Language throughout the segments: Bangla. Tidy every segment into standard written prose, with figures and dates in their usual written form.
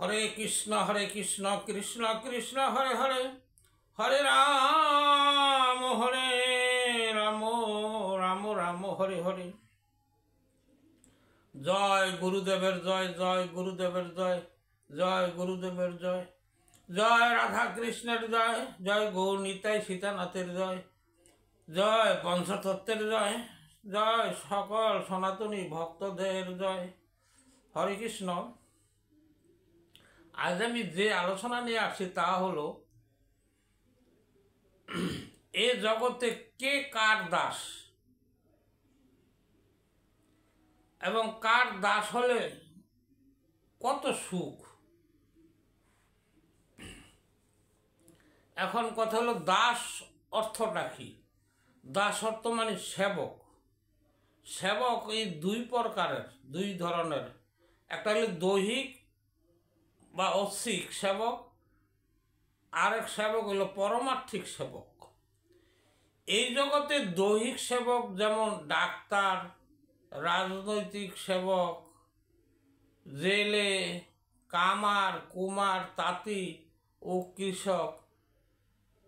हरे कृष्ण कृष्ण कृष्ण हरे हरे हरे राम राम राम हरे हरे। जय गुरुदेवर जय, जय गुरुदेवर जय, जय गुरुदेवर जय, जय राधा कृष्णेर जय, जय गौर निताई सीतानाथेर जय, जय पंचतत्त्वेर जय, जय सकल सनातनी भक्तদের जय। हरे कृष्ण। आज आमी जे आलोचना निये आसছি ता हलो ए जगते के कार दास एवं कार दास हले कत सुख। एखन कथा हलो दास अर्थटा कि? दास अर्थ माने सेवक। सेवक এই দুই প্রকারের, দুই ধরনের। একটা হলো দৈহিক বা ঐচ্ছিক সেবক, আরেক সেবক হলো পরমার্থিক সেবক। এই জগতে দৈহিক সেবক যেমন ডাক্তার, রাজনৈতিক সেবক, জেলে, কামার, কুমার, তাঁতি ও কৃষক,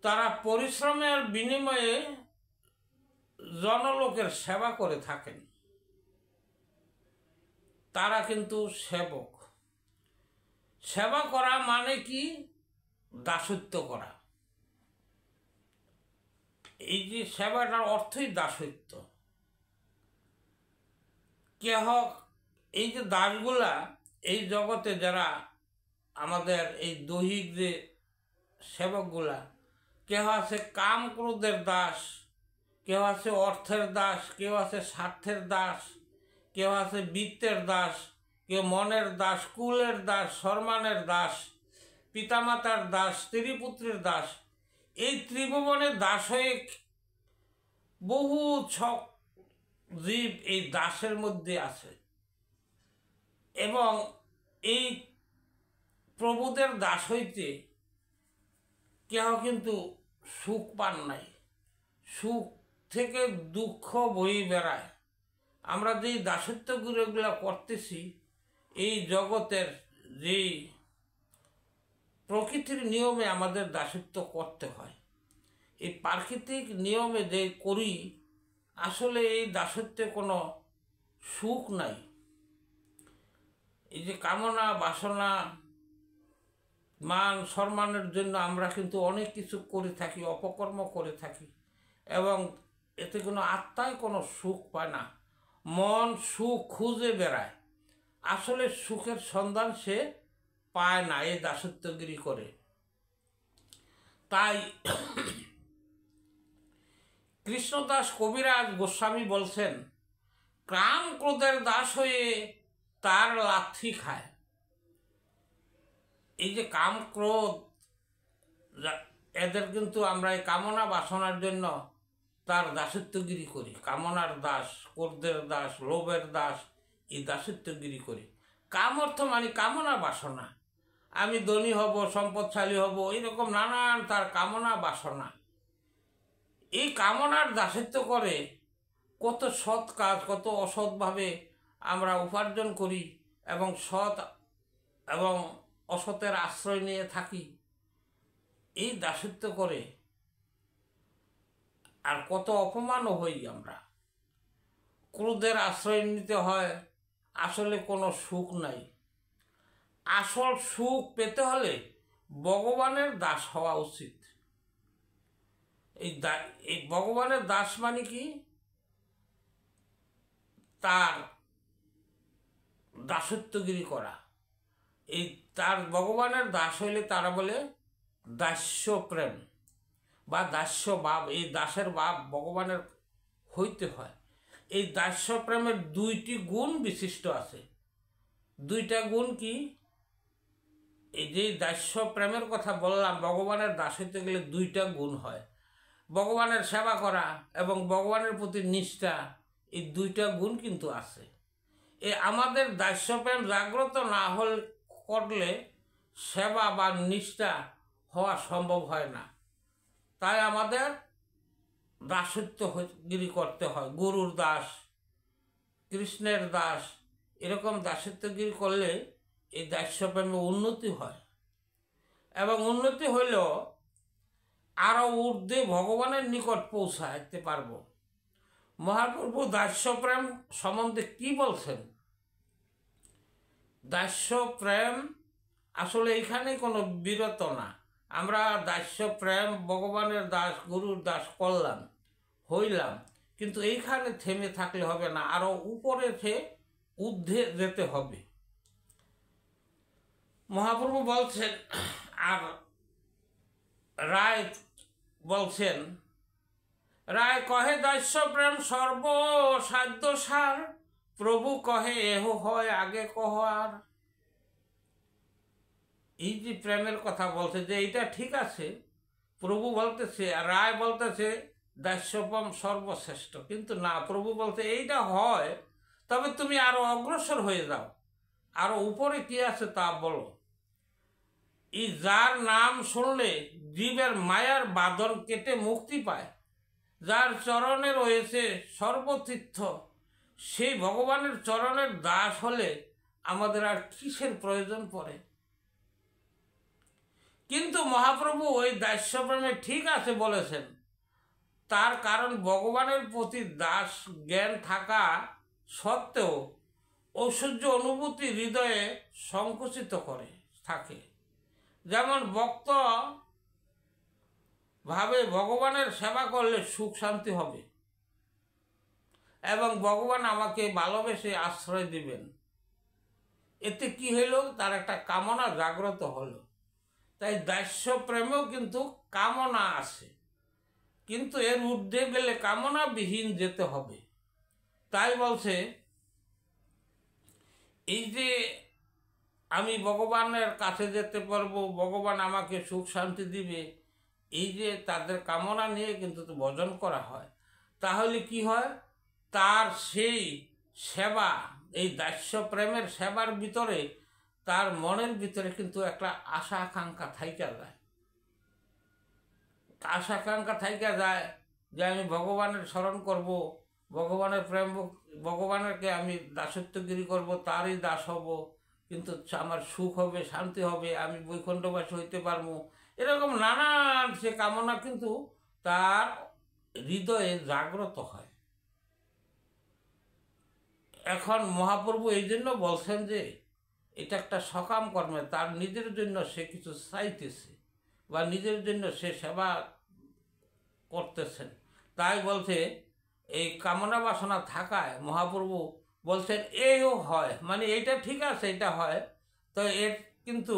তারা পরিশ্রমের বিনিময়ে জনলোকের সেবা করে থাকেন। তারা কিন্তু সেবক। সেবা করা মানে কি? দাসত্ব করা। এই যে সেবাটার অর্থই দাসত্ব। কেহ এই যে দাসগুলা এই জগতে যারা আমাদের এই দৈহিক যে সেবকগুলা, কেহ আছে কাম ক্রোধের দাস, কেউ আছে অর্থের দাস, কেউ আছে স্বার্থের দাস, কেউ আছে বৃত্তের দাস, কেউ মনের দাস, কুলের দাস, সম্মানের দাস, পিতামাতার দাস, স্ত্রী পুত্রের দাস। এই ত্রিভুবনের দাস হয়ে বহু জীব এই দাসের মধ্যে আছে এবং এই প্রভুদের দাস হইতে কেহ কিন্তু সুখ পান নাই। সুখ থেকে দুঃখ বই বেড়ায়। আমরা যেই দাসত্বগুলো করতেছি এই জগতের যেই প্রকৃতির নিয়মে আমাদের দাসত্ব করতে হয়, এই প্রাকৃতিক নিয়মে যে করি, আসলে এই দাসত্বে কোনো সুখ নাই। এই যে কামনা বাসনা মান সম্মানের জন্য আমরা কিন্তু অনেক কিছু করে থাকি, অপকর্ম করে থাকি এবং এতে কোনো আত্মায় কোনো সুখ পায় না। মন সুখ খুঁজে বেড়ায়, আসলে সুখের সন্ধান সে পায় না এই দাসত্বগিরি করে। তাই কৃষ্ণদাস কবিরাজ গোস্বামী বলছেন, কাম ক্রোধের দাস হয়ে তার লাথি খায়। এই যে কাম ক্রোধ, এদের কিন্তু আমরা এই কামনা বাসনার জন্য তার দাসত্বগিরি করি। কামনার দাস, ক্রোধের দাস, লোভের দাস, এই দাসত্বগিরি করি। কাম অর্থ মানে কামনা বাসনা। আমি ধনী হব, সম্পদশালী হব, এইরকম নানান তার কামনা বাসনা। এই কামনার দাসত্ব করে কত সৎ কাজ, কত অসৎভাবে আমরা উপার্জন করি এবং সৎ এবং অসতের আশ্রয় নিয়ে থাকি। এই দাসত্ব করে আর কত অপমানও হই আমরা। ক্রোধের আশ্রয় নিতে হয়, আসলে কোনো সুখ নাই। আসল সুখ পেতে হলে ভগবানের দাস হওয়া উচিত। এই ভগবানের দাস মানে কি? তার দাসত্বগিরি করা। এই তার ভগবানের দাস হইলে তারা বলে দাস্য প্রেম বা দাস্য ভাব। এই দাসের ভাব ভগবানের হইতে হয়। এই দাস্য প্রেমের দুইটি গুণ বিশিষ্ট আছে। দুইটা গুণ কি? এই যে দাস্য প্রেমের কথা বললাম, ভগবানের দাস হইতে গেলে দুইটা গুণ হয়। ভগবানের সেবা করা এবং ভগবানের প্রতি নিষ্ঠা, এই দুইটা গুণ কিন্তু আছে। আমাদের দাস্যপ্রেম জাগ্রত না করলে সেবা বা নিষ্ঠা হওয়া সম্ভব হয় না। তাই আমাদের দাসত্বগিরি করতে হয়। গুরুর দাস, কৃষ্ণের দাস, এরকম দাসত্বগিরি করলে এই দাস্যপ্রেমে উন্নতি হয়, এবং উন্নতি হইলেও আরও ঊর্ধ্বে ভগবানের নিকট পৌঁছাইতে পারব। মহাপ্রভু দাস্যপ্রেম সম্বন্ধে কি বলছেন? দাস্যপ্রেম আসলে এখানে কোনো বিরত না। আমরা দাস্যপ্রেম ভগবানের দাস, গুরুর দাস করলাম, হইলাম, কিন্তু এইখানে থেমে থাকলে হবে না, আরও উপরে ঊর্ধ্বে যেতে হবে। মহাপ্রভু বলছেন, আর রায় বলছেন, রায় কহে দাস্যপ্রেম সর্বসাধ্য সার, প্রভু কহে এহ হয় আগে কহ আর। এই যে প্রেমের কথা বলছে যে এটা ঠিক আছে, প্রভু বলতেছে আর রায় বলতেছে দাস্যপ্রেম সর্বশ্রেষ্ঠ, কিন্তু না, প্রভু বলতে এইটা হয়, তবে তুমি আরো অগ্রসর হয়ে যাও, আরো উপরে কি আছে তা বলো। এই যার নাম শুনলে জীবের মায়ার বাঁধন কেটে মুক্তি পায়, যার চরণে রয়েছে সর্বতীর্থ, সেই ভগবানের চরণের দাস হলে আমাদের আর কিসের প্রয়োজন পড়ে? কিন্তু মহাপ্রভু ওই দাস্যপ্রেমে ঠিক আছে বলেছেন, তার কারণ ভগবানের প্রতি দাস জ্ঞান থাকা সত্ত্বেও ঐশ্বর্য অনুভূতি হৃদয়ে সংকুচিত করে থাকে। যেমন ভক্ত ভাবে ভগবানের সেবা করলে সুখ শান্তি হবে এবং ভগবান আমাকে ভালোবেসে আশ্রয় দিবেন, এতে কি হইল? তার একটা কামনা জাগ্রত হলো। তাই দাস্যপ্রেমেও কিন্তু কামনা আছে, কিন্তু এর ঊর্ধ্বে গেলে কামনাবিহীন যেতে হবে। তাই বলছে, এই যে আমি ভগবানের কাছে যেতে পারবো, ভগবান আমাকে সুখ শান্তি দিবে, এই যে তাদের কামনা নিয়ে কিন্তু ভজন করা হয়, তাহলে কি হয়? তার সেই সেবা, এই দাস্যপ্রেমের সেবার ভিতরে তার মনের ভিতরে কিন্তু একটা আশা আকাঙ্ক্ষা থাইকা যায়, আশা আকাঙ্ক্ষা থাইকা যায় যে আমি ভগবানের স্মরণ করব, ভগবানের প্রেম, ভগবানেরকে আমি দাসত্বগিরি করব, তারই দাস হব, কিন্তু আমার সুখ হবে, শান্তি হবে, আমি বৈকুণ্ঠবাসী হইতে পারবো, এরকম নানান সে কামনা কিন্তু তার হৃদয়ে জাগ্রত হয়। এখন মহাপ্রভু এই জন্য বলছেন যে এটা একটা সকাম কর্মে, তার নিজের জন্য সে কিছু চাইতেছে বা নিজের জন্য সে সেবা করতেছেন। তাই বলছে এই কামনা বাসনা থাকায় মহাপ্রভু বলছেন এও হয়, মানে এটা ঠিক আছে, এটা হয়, তো এর কিন্তু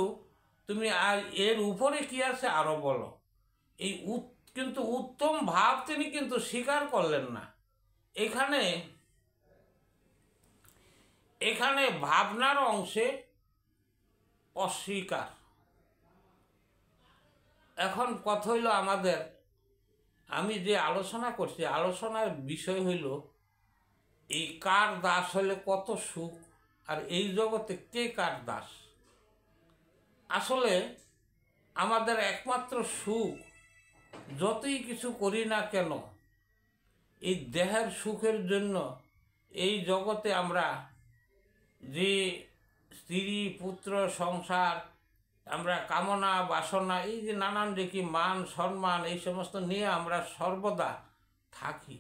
তুমি আর এর উপরে কি আছে আরো বলো। এই কিন্তু উত্তম ভাব তিনি কিন্তু স্বীকার করলেন না। এখানে এখানে ভাবনার অংশে অস্বীকার। এখন কথা হইল আমাদের, আমি যে আলোচনা করছি, আলোচনার বিষয় হইল এই কার দাস হলে কত সুখ, আর এই জগতে কে কার দাস। আসলে আমাদের একমাত্র সুখ, যতই কিছু করি না কেন, এই দেহের সুখের জন্য এই জগতে আমরা যে স্ত্রী পুত্র সংসার, আমরা কামনা বাসনা, এই যে নানান দেখি মান সম্মান, এই সমস্ত নিয়ে আমরা সর্বদা থাকি।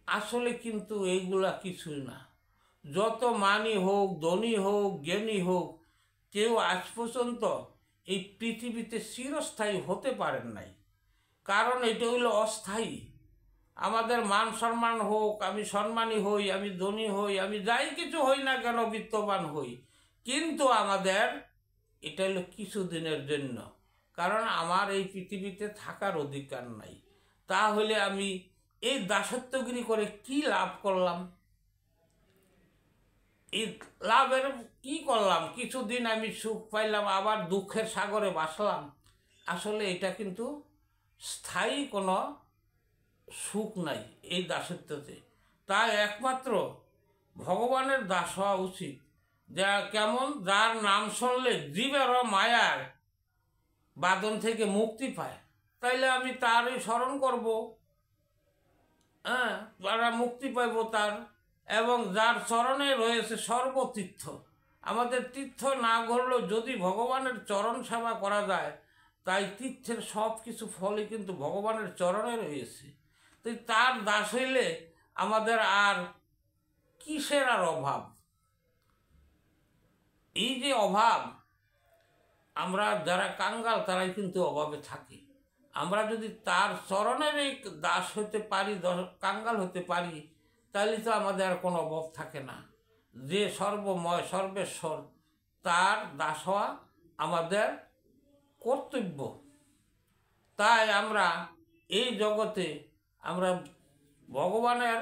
আসলে কিন্তু এইগুলা কিছুই না। যত মানি হোক, ধনী হোক, জ্ঞানী হোক, কেউ আজ পর্যন্ত এই পৃথিবীতে চিরস্থায়ী হতে পারেন নাই, কারণ এটা হইল অস্থায়ী। আমাদের মান সম্মান হোক, আমি সম্মানী হই, আমি ধনী হই, আমি যাই কিছু হই না কেন, বিত্তবান হই, কিন্তু আমাদের এটা হলো কিছুদিনের জন্য, কারণ আমার এই পৃথিবীতে থাকার অধিকার নাই। তাহলে আমি এই দাসত্বগিরি করে কি লাভ করলাম? এই লাভের কি করলাম? কিছুদিন আমি সুখ পাইলাম, আবার দুঃখের সাগরে ভাসলাম। আসলে এটা কিন্তু স্থায়ী কোনো সুখ নাই এই দাসত্বতে। তাই একমাত্র ভগবানের দাস হওয়া উচিত। যা কেমন, যার নাম শুনলে জীবেরও মায়ার বাঁধন থেকে মুক্তি পায়, তাইলে আমি তারই স্মরণ করব, হ্যাঁ, তারা মুক্তি পাইব তার। এবং যার চরণে রয়েছে সর্বতীর্থ, আমাদের তীর্থ না ঘুরলেও যদি ভগবানের চরণ সেবা করা যায়, তাই তীর্থের সব কিছু ফলই কিন্তু ভগবানের চরণে রয়েছে। তো তার দাস হইলে আমাদের আর কিসের আর অভাব? এই যে অভাব, আমরা যারা কাঙ্গাল তারাই কিন্তু অভাবে থাকি। আমরা যদি তার চরণের এই দাস হতে পারি, কাঙ্গাল হতে পারি, তাহলে তো আমাদের আর কোনো অভাব থাকে না। যে সর্বময় সর্বেশ্বর, তার দাস হওয়া আমাদের কর্তব্য। তাই আমরা এই জগতে আমরা ভগবানের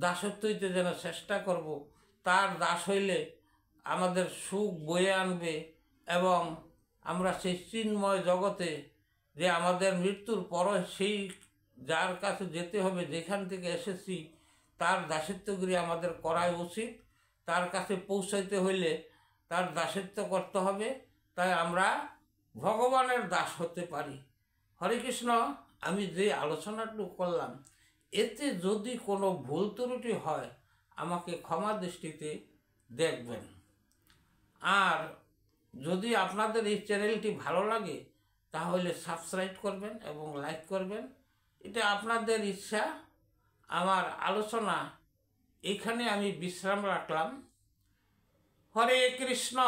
দাসত্ব হইতে যেন চেষ্টা করব। তার দাস হইলে আমাদের সুখ বয়ে আনবে এবং আমরা সেই চিন্ময় জগতে, যে আমাদের মৃত্যুর পরে সেই যার কাছে যেতে হবে, যেখান থেকে এসেছি, তার দাসত্বগিরি আমাদের করাই উচিত। তার কাছে পৌঁছাইতে হইলে তার দাসত্ব করতে হবে। তাই আমরা ভগবানের দাস হতে পারি। হরে কৃষ্ণ। আমি যে আলোচনাটুকু করলাম, এতে যদি কোনো ভুল ত্রুটি হয় আমাকে ক্ষমা দৃষ্টিতে দেখবেন। আর যদি আপনাদের এই চ্যানেলটি ভালো লাগে তাহলে সাবস্ক্রাইব করবেন এবং লাইক করবেন। এটা আপনাদের ইচ্ছা। আমার আলোচনা এখানে আমি বিশ্রাম রাখলাম। হরে কৃষ্ণ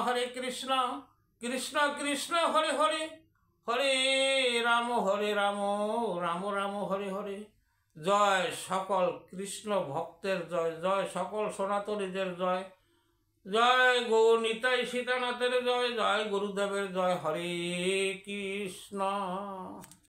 কৃষ্ণ কৃষ্ণ হরে হরে, হরে রাম রাম রাম হরে হরে। জয় সকল কৃষ্ণ ভক্তের জয়, জয় সকল সনাতনীদের জয়, জয় গৌর নিতাই সীতানাথের জয়, জয় গুরুদেবের জয়। হরে কৃষ্ণ।